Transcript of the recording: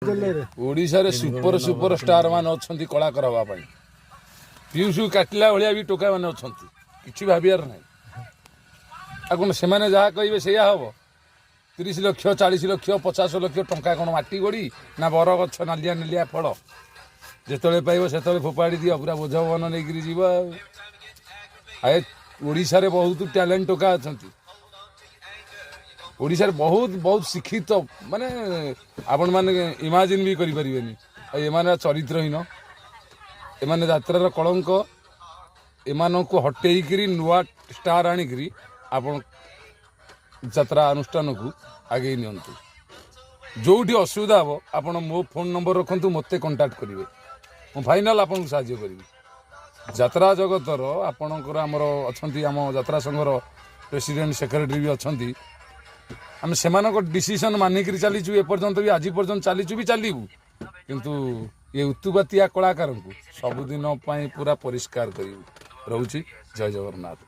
ओडिशा रे super super star मान अछंती कलाकार हवा पई पीयूष काटिला भलिया भी टोका माने अछंती किछि भाबियार नै आ कोन से माने जहा कहिबे सेया हबो 30 लाख 40 लाख 50 लाख टंका कोन माटी गोड़ी ना बर गछ नालिया नालिया फल जेतले पाइबो सेतले फोपाड़ी दियो पूरा बोझवन नै गिरी जीवा आए ओडिशा रे बहुत टैलेंट टोका अछंती ओडिशा रे बहुत बहुत शिक्षित माने आपण माने इमेजिन भी करि परिबेनी ए माने चरित्रहीन ए माने यात्रा कलंक एमान को हटेई करी नुआ स्टार आनी करी आपण यात्रा अनुष्ठान को आगे नियंतु जोठी असुविधा हो आपण मो फोन नंबर रखंतु मते कांटेक्ट करिवे मो फाइनल आपण को सहाय्य करिवे यात्रा जगतर आपणकर आमर अछंती आम यात्रा संघर प्रेसिडेंट सेक्रेटरी भी अछंती आम सेमानक डिसीजन मानिक चलीचु एपर्यंत भी आज पर्यंत चलीचु भी चलू किंतु ये उत्तुपातिया कलाकार को सबुदिन पूरा परिष्कार करूँ। रोची जय जगन्नाथ।